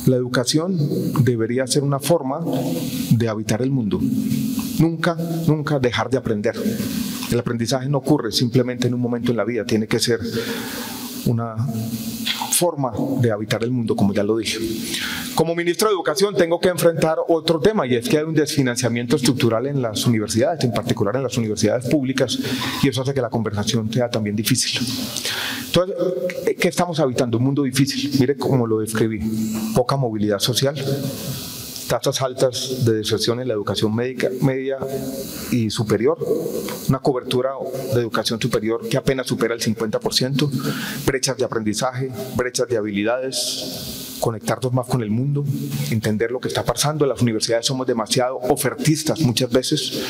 La educación debería ser una forma de habitar el mundo. Nunca, nunca dejar de aprender. El aprendizaje no ocurre simplemente en un momento en la vida, tiene que ser una forma de habitar el mundo, como ya lo dije. Como ministro de Educación tengo que enfrentar otro tema, y es que hay un desfinanciamiento estructural en las universidades, en particular en las universidades públicas, y eso hace que la conversación sea también difícil. Entonces, ¿qué estamos habitando? Un mundo difícil. Mire cómo lo describí. Poca movilidad social, tasas altas de deserción en la educación media y superior, una cobertura de educación superior que apenas supera el 50%, brechas de aprendizaje, brechas de habilidades, conectarnos más con el mundo, entender lo que está pasando. En las universidades somos demasiado ofertistas muchas veces,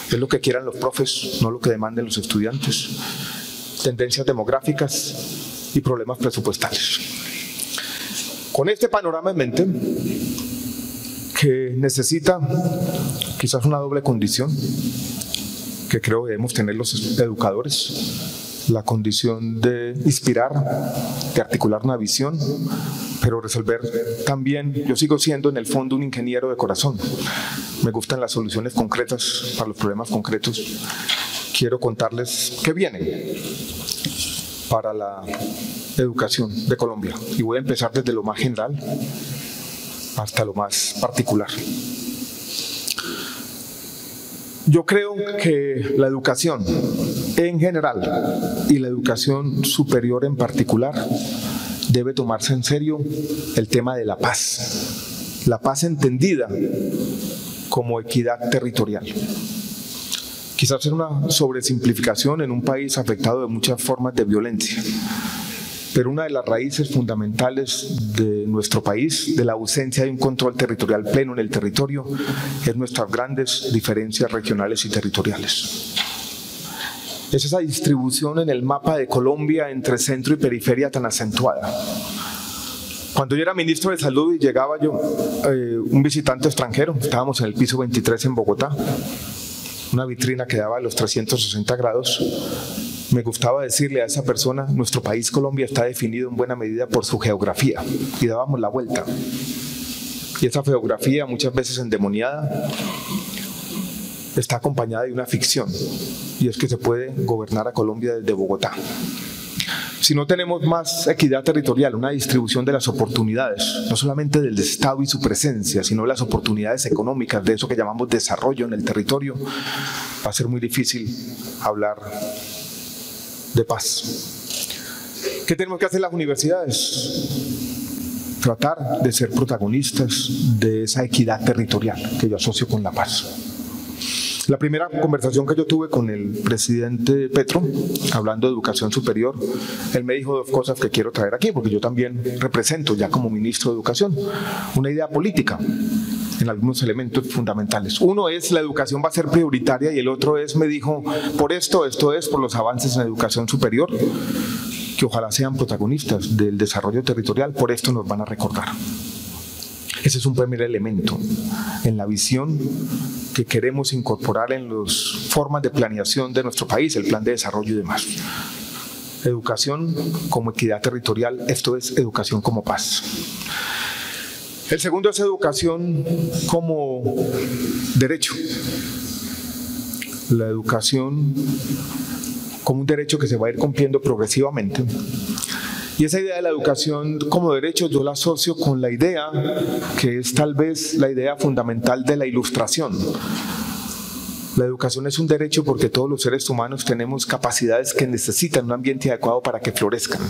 es lo que quieran los profes, no lo que demanden los estudiantes, tendencias demográficas y problemas presupuestales. Con este panorama en mente, que necesita quizás una doble condición que creo que debemos tener los educadores, la condición de inspirar, de articular una visión, pero resolver también. Yo sigo siendo en el fondo un ingeniero de corazón, me gustan las soluciones concretas para los problemas concretos. Quiero contarles qué viene para la educación de Colombia, y voy a empezar desde lo más general hasta lo más particular. Yo creo que la educación en general y la educación superior en particular debe tomarse en serio el tema de la paz entendida como equidad territorial. Quizás es una sobresimplificación en un país afectado de muchas formas de violencia, pero una de las raíces fundamentales de nuestro país, de la ausencia de un control territorial pleno en el territorio, es nuestras grandes diferencias regionales y territoriales. Es esa distribución en el mapa de Colombia entre centro y periferia tan acentuada. Cuando yo era ministro de Salud y llegaba un visitante extranjero, estábamos en el piso 23 en Bogotá, una vitrina que daba a los 360 grados, me gustaba decirle a esa persona: nuestro país Colombia está definido en buena medida por su geografía, y dábamos la vuelta. Y esa geografía, muchas veces endemoniada, está acompañada de una ficción, y es que se puede gobernar a Colombia desde Bogotá. Si no tenemos más equidad territorial, una distribución de las oportunidades, no solamente del Estado y su presencia, sino las oportunidades económicas, de eso que llamamos desarrollo en el territorio, va a ser muy difícil hablar de paz. ¿Qué tenemos que hacer las universidades? Tratar de ser protagonistas de esa equidad territorial que yo asocio con la paz. La primera conversación que yo tuve con el presidente Petro, hablando de educación superior, él me dijo dos cosas que quiero traer aquí, porque yo también represento ya como ministro de Educación una idea política en algunos elementos fundamentales. Uno es: la educación va a ser prioritaria, y el otro es, me dijo, por esto es por los avances en educación superior, que ojalá sean protagonistas del desarrollo territorial, por esto nos van a recordar. Ese es un primer elemento en la visión que queremos incorporar en las formas de planeación de nuestro país, el plan de desarrollo y demás. Educación como equidad territorial, esto es educación como paz. El segundo es educación como derecho. La educación como un derecho que se va a ir cumpliendo progresivamente. Y esa idea de la educación como derecho yo la asocio con la idea que es tal vez la idea fundamental de la Ilustración. La educación es un derecho porque todos los seres humanos tenemos capacidades que necesitan un ambiente adecuado para que florezcan.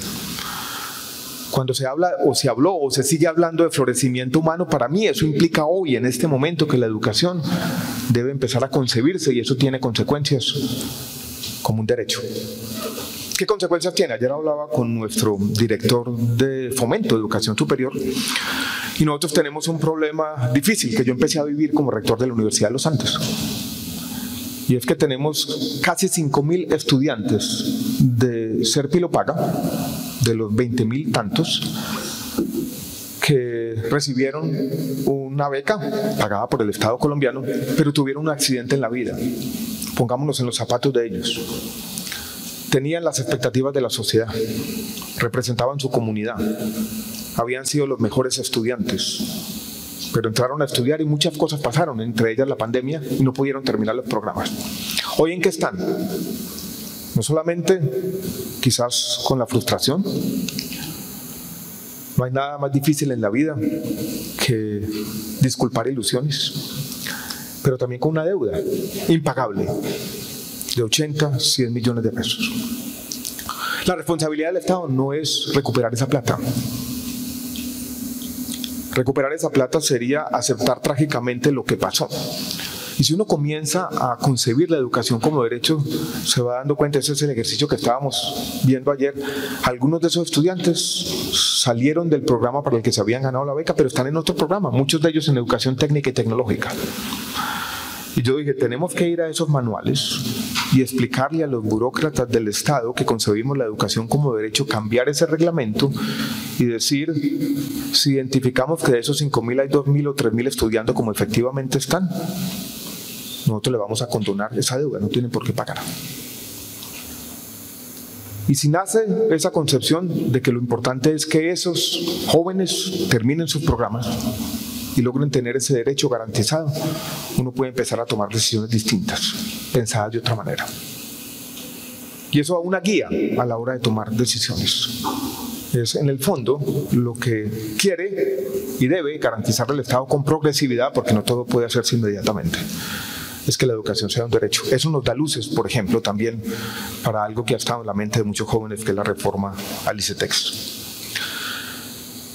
Cuando se habla o se habló o se sigue hablando de florecimiento humano, para mí eso implica hoy, en este momento, que la educación debe empezar a concebirse, y eso tiene consecuencias como un derecho. ¿Qué consecuencias tiene? Ayer hablaba con nuestro director de Fomento de Educación Superior, y nosotros tenemos un problema difícil que yo empecé a vivir como rector de la Universidad de los Andes. Y es que tenemos casi 5.000 estudiantes de Serpilo Paga, de los 20.000 tantos, que recibieron una beca pagada por el Estado colombiano, pero tuvieron un accidente en la vida. Pongámonos en los zapatos de ellos. Tenían las expectativas de la sociedad, representaban su comunidad, habían sido los mejores estudiantes, pero entraron a estudiar y muchas cosas pasaron, entre ellas la pandemia, y no pudieron terminar los programas. ¿Hoy en qué están? No solamente quizás con la frustración. No hay nada más difícil en la vida que disculpar ilusiones, pero también con una deuda impagable de 80, 100 millones de pesos. La responsabilidad del Estado no es recuperar esa plata. Recuperar esa plata sería aceptar trágicamente lo que pasó. Y si uno comienza a concebir la educación como derecho, se va dando cuenta, ese es el ejercicio que estábamos viendo ayer. Algunos de esos estudiantes salieron del programa para el que se habían ganado la beca, pero están en otro programa, muchos de ellos en educación técnica y tecnológica. Y yo dije, tenemos que ir a esos manuales y explicarle a los burócratas del Estado que concebimos la educación como derecho, cambiar ese reglamento y decir, si identificamos que de esos 5.000 hay 2.000 o 3.000 estudiando como efectivamente están, nosotros le vamos a condonar esa deuda, no tienen por qué pagar. Y si nace esa concepción de que lo importante es que esos jóvenes terminen sus programas y logren tener ese derecho garantizado, uno puede empezar a tomar decisiones distintas, pensadas de otra manera. Y eso da una guía a la hora de tomar decisiones. Es en el fondo lo que quiere y debe garantizar el Estado con progresividad, porque no todo puede hacerse inmediatamente. Es que la educación sea un derecho. Eso nos da luces, por ejemplo, también para algo que ha estado en la mente de muchos jóvenes, que es la reforma al ICETEX.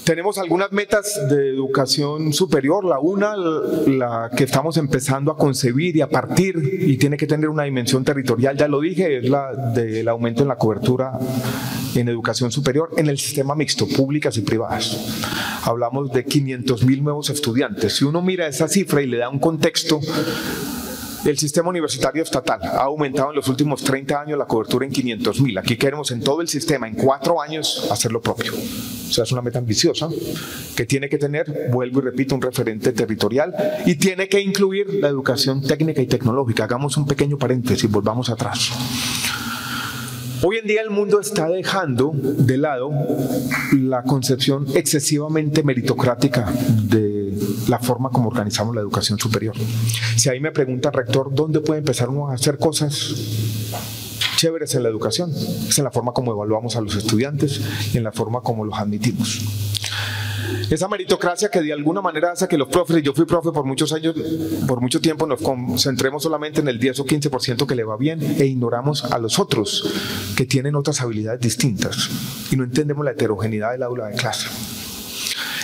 Tenemos algunas metas de educación superior. La que estamos empezando a concebir y a partir, y tiene que tener una dimensión territorial, ya lo dije, es la del aumento en la cobertura en educación superior en el sistema mixto, públicas y privadas. Hablamos de 500.000 nuevos estudiantes. Si uno mira esa cifra y le da un contexto, el sistema universitario estatal ha aumentado en los últimos 30 años la cobertura en 500.000. Aquí queremos en todo el sistema, en 4 años, hacer lo propio. O sea, es una meta ambiciosa que tiene que tener, vuelvo y repito, un referente territorial y tiene que incluir la educación técnica y tecnológica. Hagamos un pequeño paréntesis, volvamos atrás. Hoy en día el mundo está dejando de lado la concepción excesivamente meritocrática de la forma como organizamos la educación superior. Si ahí me pregunta, rector, ¿dónde puede empezar uno a hacer cosas chéveres en la educación? Es en la forma como evaluamos a los estudiantes y en la forma como los admitimos. Esa meritocracia que de alguna manera hace que los profes, y yo fui profe por muchos años, por mucho tiempo, nos concentremos solamente en el 10 o 15% que le va bien e ignoramos a los otros que tienen otras habilidades distintas y no entendemos la heterogeneidad del aula de clase.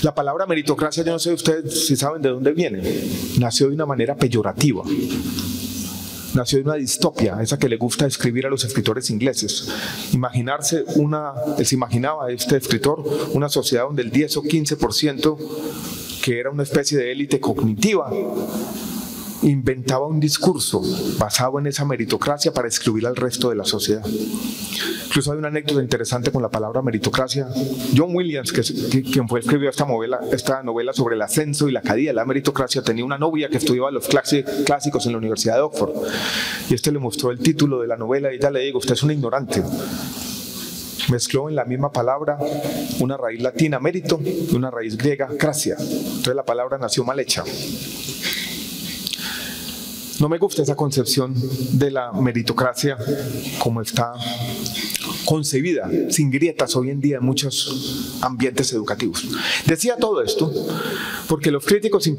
La palabra meritocracia, yo no sé ustedes si saben de dónde viene, nació de una manera peyorativa. Nació de una distopia, esa que le gusta escribir a los escritores ingleses. Se imaginaba este escritor una sociedad donde el 10 o 15%, que era una especie de élite cognitiva, inventaba un discurso basado en esa meritocracia para excluir al resto de la sociedad. Incluso hay una anécdota interesante con la palabra meritocracia. John Williams, quien escribió esta novela sobre el ascenso y la caída de la meritocracia, tenía una novia que estudiaba los clásicos en la Universidad de Oxford. Y le mostró el título de la novela y ella le dijo, usted es un ignorante. Mezcló en la misma palabra una raíz latina, mérito, y una raíz griega, cracia. Entonces la palabra nació mal hecha. No me gusta esa concepción de la meritocracia como está concebida, sin grietas hoy en día en muchos ambientes educativos. Decía todo esto porque los críticos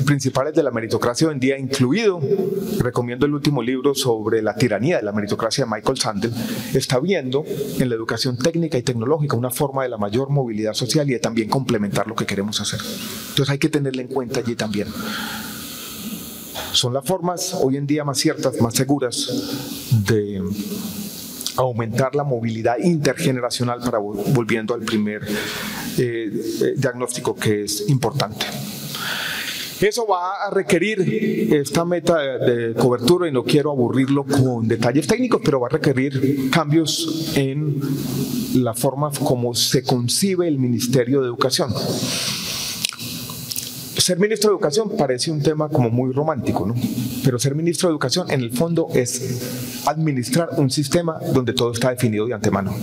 principales de la meritocracia hoy en día, incluido, recomiendo el último libro sobre la tiranía de la meritocracia de Michael Sandel, está viendo en la educación técnica y tecnológica una forma de la mayor movilidad social y de también complementar lo que queremos hacer. Entonces hay que tenerla en cuenta allí también. Son las formas hoy en día más ciertas, más seguras de aumentar la movilidad intergeneracional, para volviendo al primer diagnóstico que es importante. Eso va a requerir esta meta de cobertura, y no quiero aburrirlo con detalles técnicos, pero va a requerir cambios en la forma como se concibe el Ministerio de Educación. Ser ministro de Educación parece un tema como muy romántico, ¿no? Pero ser ministro de Educación en el fondo es administrar un sistema donde todo está definido de antemano.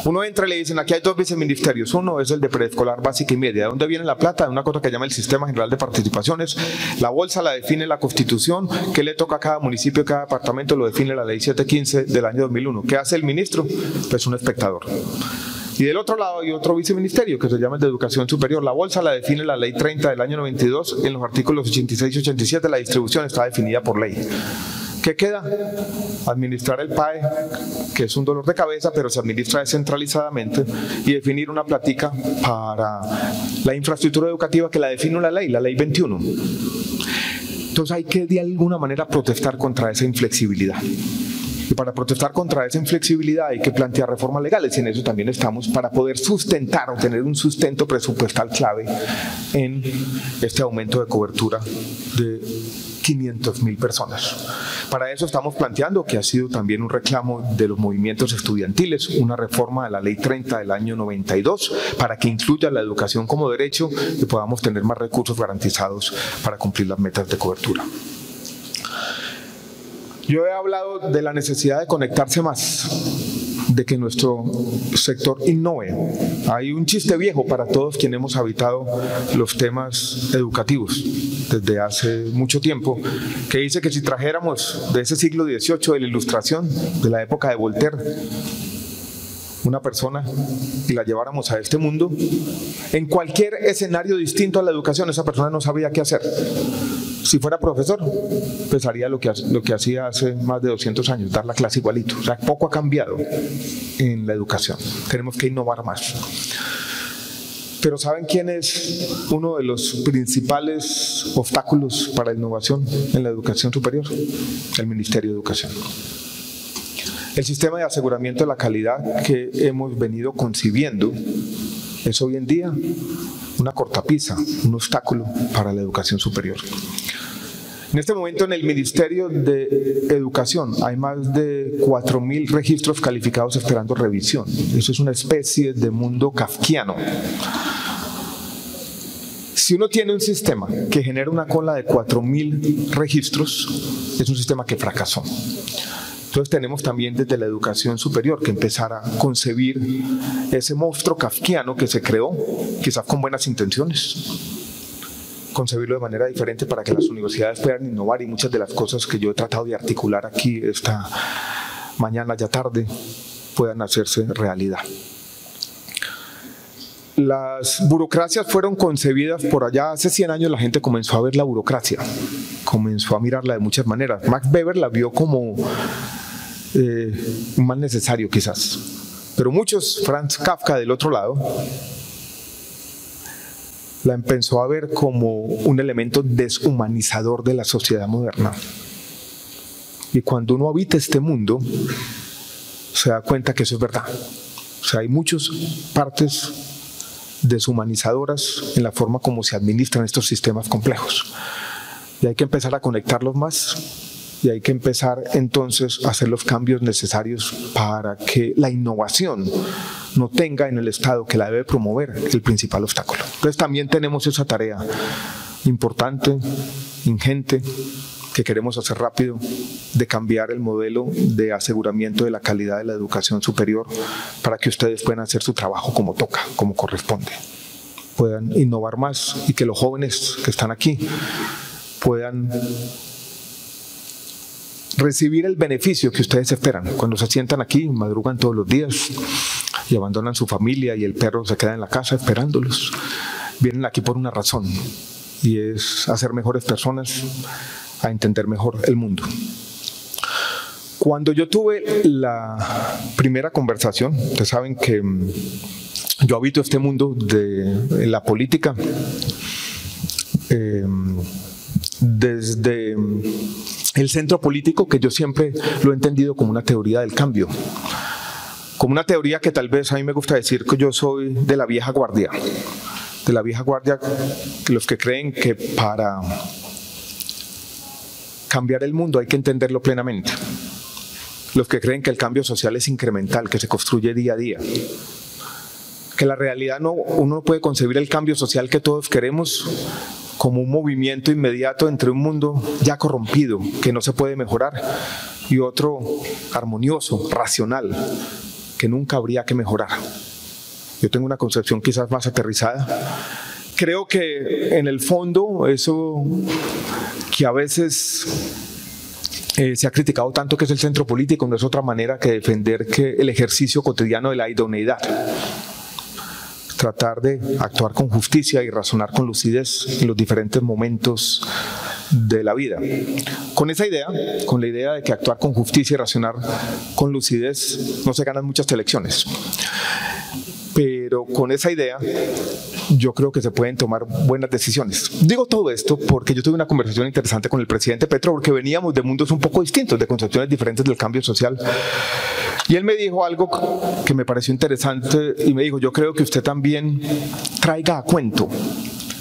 Uno entra y le dicen, aquí hay 2 viceministerios. Uno es el de preescolar básica y media. ¿De dónde viene la plata? De una cosa que llama el Sistema General de Participaciones. La bolsa la define la Constitución. ¿Qué le toca a cada municipio, a cada departamento? Lo define la Ley 715 del año 2001. ¿Qué hace el ministro? Pues un espectador. Y del otro lado hay otro viceministerio que se llama el de Educación Superior. La bolsa la define la Ley 30 del año 92. En los artículos 86 y 87 la distribución está definida por ley. ¿Qué queda? Administrar el PAE, que es un dolor de cabeza, pero se administra descentralizadamente, y definir una platica para la infraestructura educativa que la define la ley 21. Entonces hay que de alguna manera protestar contra esa inflexibilidad. Y para protestar contra esa inflexibilidad hay que plantear reformas legales, y en eso también estamos, para poder sustentar o tener un sustento presupuestal clave en este aumento de cobertura de 500.000 personas. Para eso estamos planteando, que ha sido también un reclamo de los movimientos estudiantiles, una reforma de la Ley 30 del año 92 para que incluya la educación como derecho y podamos tener más recursos garantizados para cumplir las metas de cobertura. Yo he hablado de la necesidad de conectarse más, de que nuestro sector innove. Hay un chiste viejo para todos quienes hemos habitado los temas educativos desde hace mucho tiempo, que dice que si trajéramos de ese siglo XVIII, de la Ilustración, de la época de Voltaire, una persona y la lleváramos a este mundo, en cualquier escenario distinto a la educación, esa persona no sabía qué hacer. Si fuera profesor, pues haría lo que hacía hace más de 200 años, dar la clase igualito. O sea, poco ha cambiado en la educación. Tenemos que innovar más. Pero ¿saben quién es uno de los principales obstáculos para la innovación en la educación superior? El Ministerio de Educación. El sistema de aseguramiento de la calidad que hemos venido concibiendo es hoy en día una cortapisa, un obstáculo para la educación superior. En este momento en el Ministerio de Educación hay más de 4.000 registros calificados esperando revisión. Eso es una especie de mundo kafkiano. Si uno tiene un sistema que genera una cola de 4.000 registros, es un sistema que fracasó. Entonces tenemos también desde la educación superior que empezar a concebir ese monstruo kafkiano que se creó, quizás con buenas intenciones, concebirlo de manera diferente para que las universidades puedan innovar, y muchas de las cosas que yo he tratado de articular aquí esta mañana, ya tarde, puedan hacerse realidad. Las burocracias fueron concebidas por allá hace 100 años. La gente comenzó a ver la burocracia, comenzó a mirarla de muchas maneras. Max Weber la vio como un mal necesario quizás, pero muchos, Franz Kafka del otro lado, la empezó a ver como un elemento deshumanizador de la sociedad moderna. Y cuando uno habita este mundo, se da cuenta que eso es verdad. O sea, hay muchas partes deshumanizadoras en la forma como se administran estos sistemas complejos. Y hay que empezar a conectarlos más, y hay que empezar entonces a hacer los cambios necesarios para que la innovación no tenga en el Estado, que la debe promover, el principal obstáculo. Entonces también tenemos esa tarea importante, ingente, que queremos hacer rápido, de cambiar el modelo de aseguramiento de la calidad de la educación superior para que ustedes puedan hacer su trabajo como toca, como corresponde, puedan innovar más, y que los jóvenes que están aquí puedan recibir el beneficio que ustedes esperan. Cuando se sientan aquí, madrugan todos los días y abandonan su familia, y el perro se queda en la casa esperándolos. Vienen aquí por una razón, y es hacer mejores personas, a entender mejor el mundo. Cuando yo tuve la primera conversación, ustedes saben que yo habito este mundo de la política desde el centro político, que yo siempre lo he entendido como una teoría del cambio, como una teoría que tal vez a mí me gusta decir que yo soy de la vieja guardia, los que creen que para cambiar el mundo hay que entenderlo plenamente, los que creen que el cambio social es incremental, que se construye día a día, que la realidad uno no puede concebir el cambio social que todos queremos como un movimiento inmediato entre un mundo ya corrompido, que no se puede mejorar, y otro armonioso, racional, que nunca habría que mejorar. Yo tengo una concepción quizás más aterrizada. Creo que en el fondo eso que a veces se ha criticado tanto, que es el centro político, no es otra manera que defender que el ejercicio cotidiano de la idoneidad. Tratar de actuar con justicia y razonar con lucidez en los diferentes momentos de la vida. Con esa idea, con la idea de que actuar con justicia y razonar con lucidez no se ganan muchas elecciones. Pero con esa idea yo creo que se pueden tomar buenas decisiones. Digo todo esto porque yo tuve una conversación interesante con el presidente Petro, porque veníamos de mundos un poco distintos, de concepciones diferentes del cambio social. Y él me dijo algo que me pareció interesante y me dijo: yo creo que usted también traiga a cuento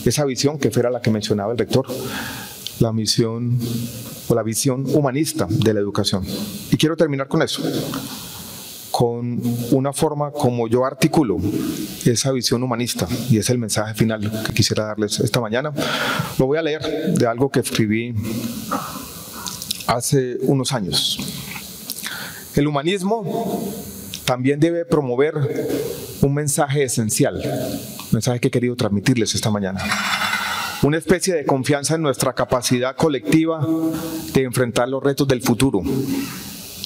esa visión que fuera la que mencionaba el rector, la misión o la visión humanista de la educación. Y quiero terminar con eso, con una forma como yo articulo esa visión humanista, y es el mensaje final que quisiera darles esta mañana. Lo voy a leer de algo que escribí hace unos años. El humanismo también debe promover un mensaje esencial, un mensaje que he querido transmitirles esta mañana. Una especie de confianza en nuestra capacidad colectiva de enfrentar los retos del futuro.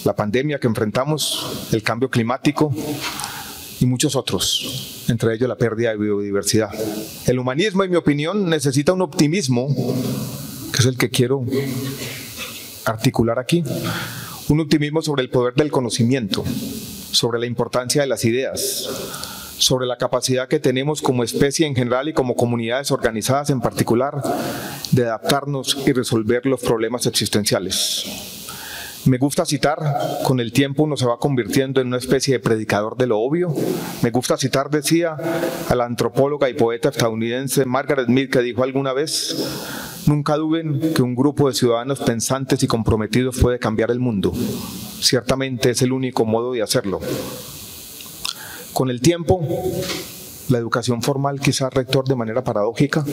La pandemia que enfrentamos, el cambio climático y muchos otros, entre ellos la pérdida de biodiversidad. El humanismo, en mi opinión, necesita un optimismo, que es el que quiero articular aquí, un optimismo sobre el poder del conocimiento, sobre la importancia de las ideas, sobre la capacidad que tenemos como especie en general y como comunidades organizadas en particular de adaptarnos y resolver los problemas existenciales. Me gusta citar: con el tiempo uno se va convirtiendo en una especie de predicador de lo obvio. Me gusta citar, decía, a la antropóloga y poeta estadounidense Margaret Mead, que dijo alguna vez: nunca duden que un grupo de ciudadanos pensantes y comprometidos puede cambiar el mundo. Ciertamente es el único modo de hacerlo. Con el tiempo, la educación formal, quizás, rector, de manera paradójica,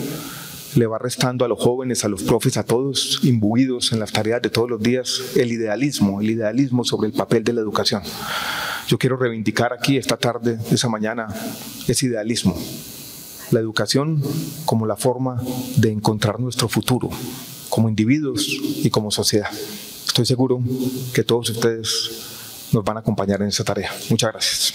le va restando a los jóvenes, a los profes, a todos, imbuidos en las tareas de todos los días, el idealismo sobre el papel de la educación. Yo quiero reivindicar aquí esta tarde, esa mañana, ese idealismo. La educación como la forma de encontrar nuestro futuro, como individuos y como sociedad. Estoy seguro que todos ustedes nos van a acompañar en esa tarea. Muchas gracias.